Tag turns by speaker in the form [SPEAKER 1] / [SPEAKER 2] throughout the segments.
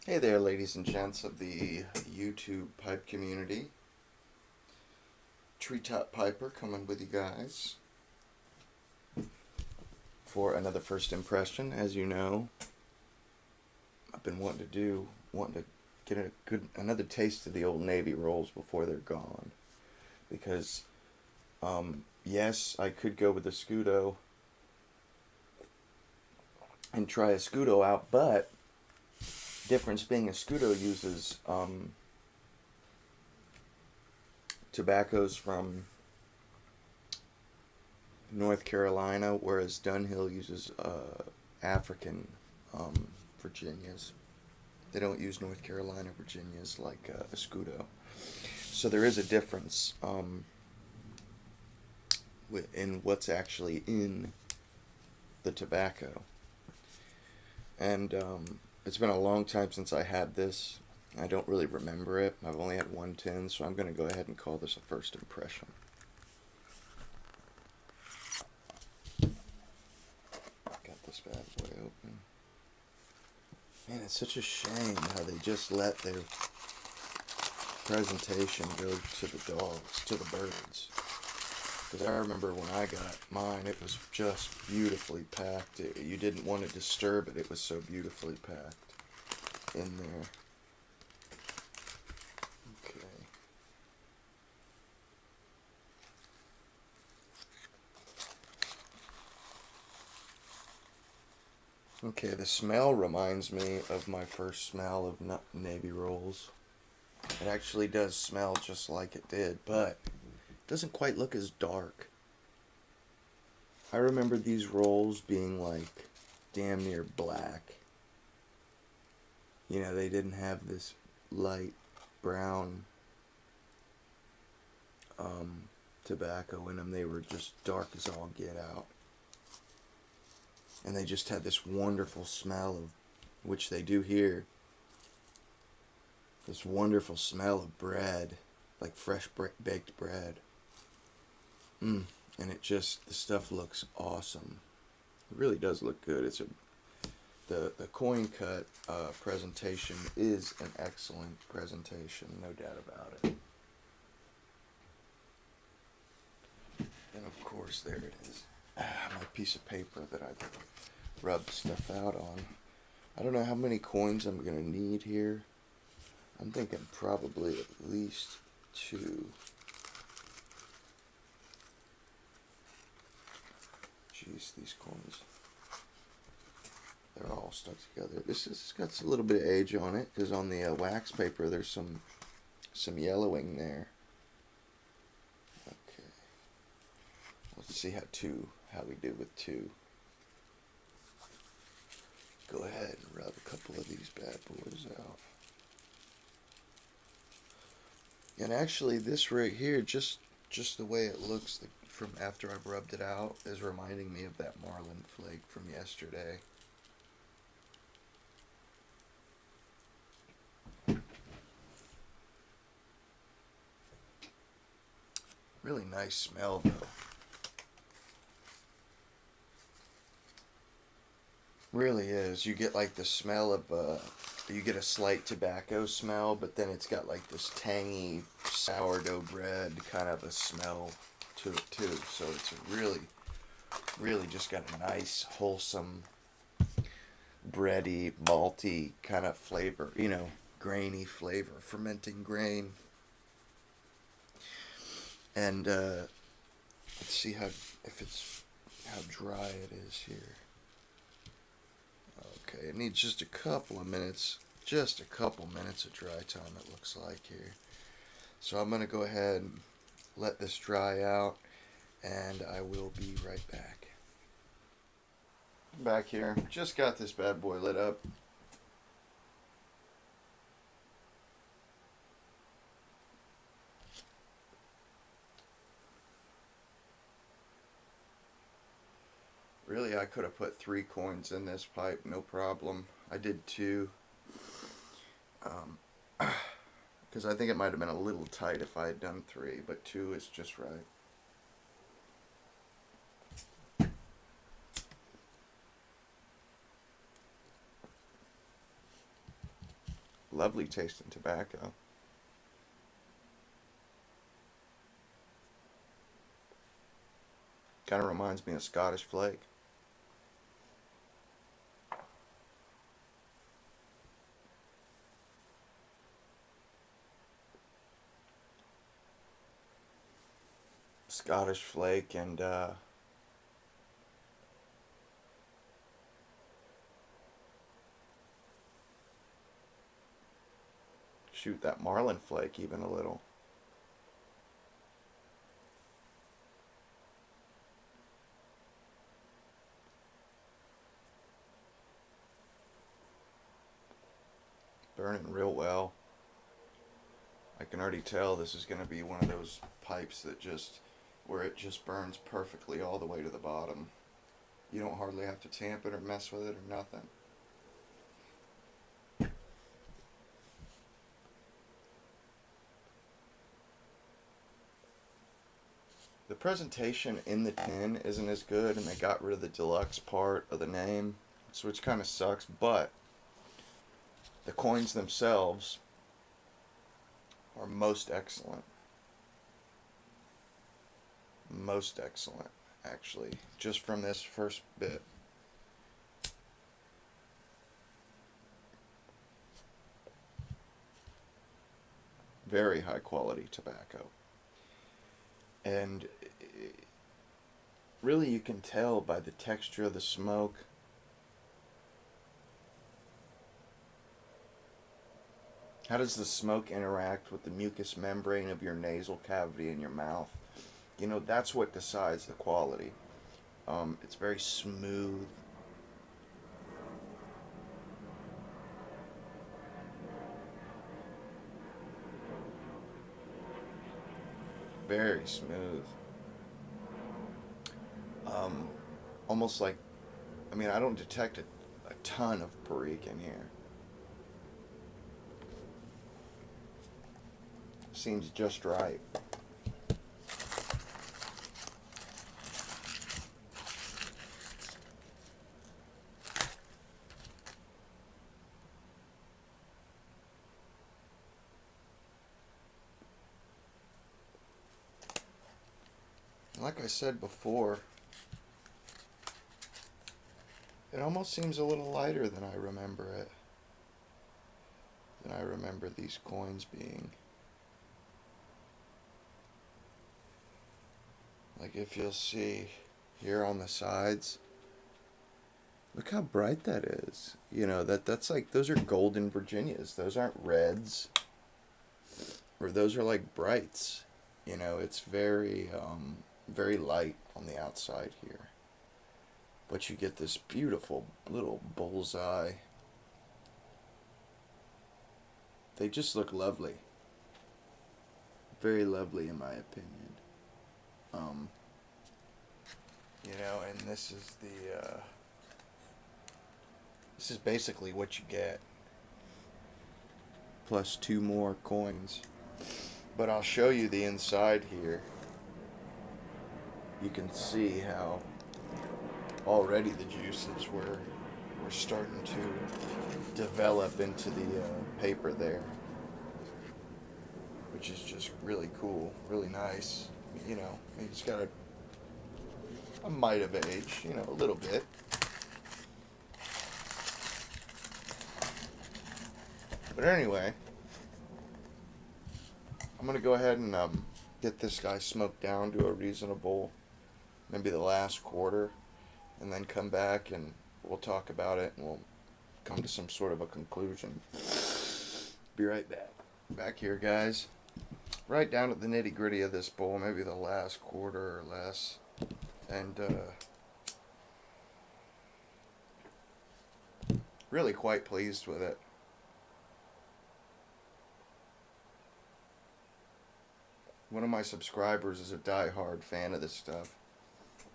[SPEAKER 1] Hey there, ladies and gents of the YouTube pipe community. Treetop Piper coming with you guys for another first impression. As you know, I've been wanting to get another taste of the old Navy Rolls before they're gone. Because, yes, I could go with the Scudo and try a Scudo out, but difference being a Scudo uses tobaccos from North Carolina, whereas Dunhill uses African Virginias. They don't use North Carolina Virginias like a Scudo. So there is a difference in what's actually in the tobacco. And it's been a long time since I had this. I don't really remember it. I've only had one tin, so I'm going to go ahead and call this a first impression. Got this bad boy open. Man, it's such a shame how they just let their presentation go to the dogs, to the birds. Because I remember when I got mine, it was just beautifully packed. You didn't want to disturb it. It was so beautifully packed in there. Okay. Okay, the smell reminds me of my first smell of Navy Rolls. It actually does smell just like it did, but it doesn't quite look as dark. I remember these rolls being like damn near black. You know, they didn't have this light brown tobacco in them. They were just dark as all get out. And they just had this wonderful smell of, which they do here, this wonderful smell of bread, like fresh baked bread. And it just, the stuff looks awesome. It really does look good. The coin cut presentation is an excellent presentation, no doubt about it. And of course, there it is. My piece of paper that I rubbed stuff out on. I don't know how many coins I'm going to need here. I'm thinking probably at least 2. Jeez, these coins. They're all stuck together. This has got a little bit of age on it because on the wax paper there's some yellowing there. Okay. Let's see how we do with 2. Go ahead and rub a couple of these bad boys out. And actually, this right here, just the way it looks from after I've rubbed it out, is reminding me of that marlin flake from yesterday. Really nice smell, though. Really is. You get like the smell of you get a slight tobacco smell, but then it's got like this tangy sourdough bread kind of a smell to it too. So it's really just got a nice, wholesome, bready, malty kind of flavor. You know, grainy flavor, fermenting grain. And let's see how dry it is here. Okay, it needs just a couple of minutes of dry time, it looks like here. So I'm going to go ahead and let this dry out, and I will be right back. Back here, just got this bad boy lit up. Really, I could have put 3 coins in this pipe, no problem. I did 2. Because I think it might have been a little tight if I had done 3, but 2 is just right. Lovely tasting tobacco. Kind of reminds me of Scottish flake. Scottish flake and shoot, that marlin flake even a little. Burning real well. I can already tell this is going to be one of those pipes that just, where it just burns perfectly all the way to the bottom. You don't hardly have to tamp it or mess with it or nothing. The presentation in the tin isn't as good, and they got rid of the deluxe part of the name, so which kind of sucks, but the coins themselves are most excellent. Most excellent, actually, just from this first bit. Very high quality tobacco. And really you can tell by the texture of the smoke. How does the smoke interact with the mucous membrane of your nasal cavity in your mouth? You know, that's what decides the quality. It's very smooth. Very smooth. Um, Almost like, I mean, I don't detect a ton of Perique in here. Seems just right. Like I said before, it almost seems a little lighter than I remember it. Than I remember these coins being. Like if you'll see here on the sides, look how bright that is. You know, that's like, those are golden Virginias. Those aren't reds. Or those are like brights. You know, it's very, very light on the outside here. But you get this beautiful little bullseye. They just look lovely. Very lovely in my opinion. You know, and this is basically what you get. Plus 2 more coins. But I'll show you the inside here. You can see how already the juices were starting to develop into the paper there, which is just really cool, really nice. You know, it's got a mite of age, you know, a little bit. But anyway, I'm gonna go ahead and get this guy smoked down to a reasonable, maybe the last quarter, and then come back and we'll talk about it and we'll come to some sort of a conclusion. Be right back. Back here, guys. Right down to the nitty gritty of this bowl, maybe the last quarter or less. And really quite pleased with it. One of my subscribers is a die-hard fan of this stuff.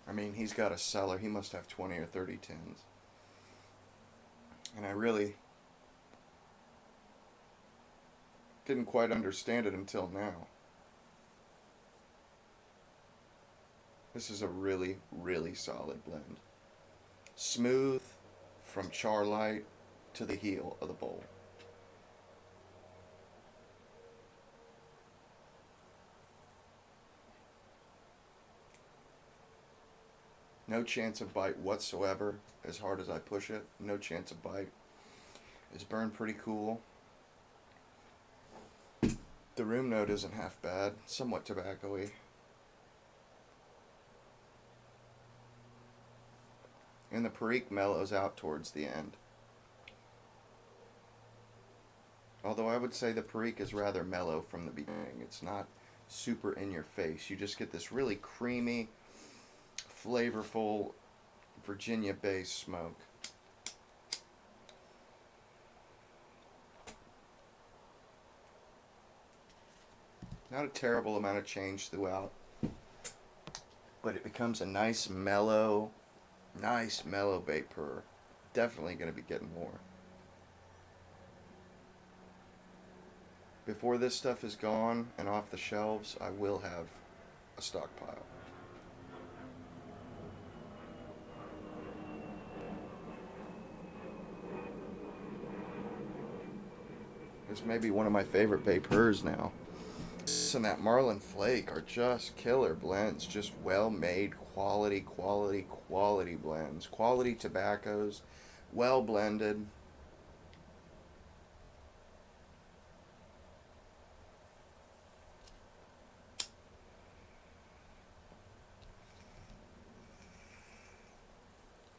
[SPEAKER 1] I mean, he's got a cellar. He must have 20 or 30 tins. And I really didn't quite understand it until now. This is a really, really solid blend. Smooth from char light to the heel of the bowl. No chance of bite whatsoever. As hard as I push it, no chance of bite. It's burned pretty cool. The room note isn't half bad. Somewhat tobacco-y. And the Perique mellows out towards the end. Although I would say the Perique is rather mellow from the beginning. It's not super in your face. You just get this really creamy, flavorful Virginia-based smoke. Not a terrible amount of change throughout, but it becomes a nice mellow vapor. Definitely going to be getting more. Before this stuff is gone and off the shelves, I will have a stockpile. This may be one of my favorite vapors now. This and that Marlin Flake are just killer blends. Just well made, quality blends. Quality tobaccos, well blended.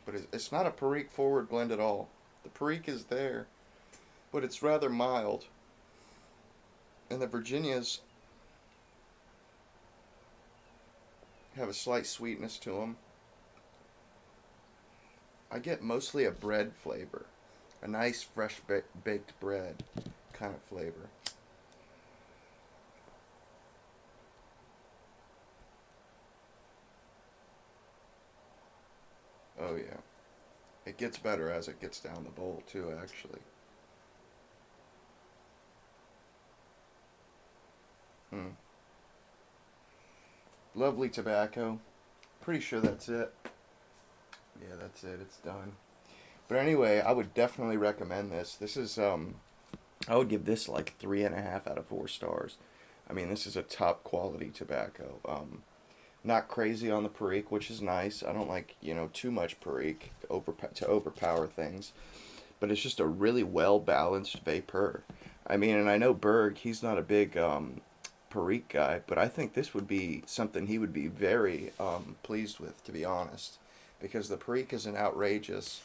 [SPEAKER 1] But it's not a Perique forward blend at all. The Perique is there, but it's rather mild. And the Virginias have a slight sweetness to them. I get mostly a bread flavor. A nice fresh baked bread kind of flavor. Oh yeah. It gets better as it gets down the bowl too, actually. Hmm. Lovely tobacco. Pretty sure that's it. Yeah, that's it. It's done. But anyway, I would definitely recommend this. This is I would give this like 3.5 out of 4 stars. I mean, this is a top quality tobacco. Not crazy on the Perique, which is nice. I don't like too much Perique to overpower things. But it's just a really well balanced vapor. I mean, and I know Berg, he's not a big Perique guy, but I think this would be something he would be very pleased with, to be honest, because the Perique isn't outrageous,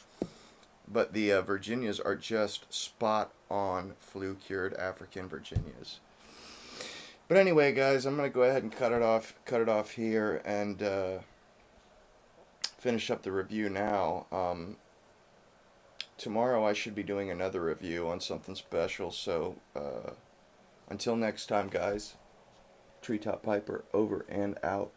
[SPEAKER 1] but the Virginias are just spot on flue cured African Virginias. But anyway, guys, I'm gonna go ahead and cut it off here, and finish up the review now. Tomorrow I should be doing another review on something special. So until next time, guys. Treetop Piper over and out.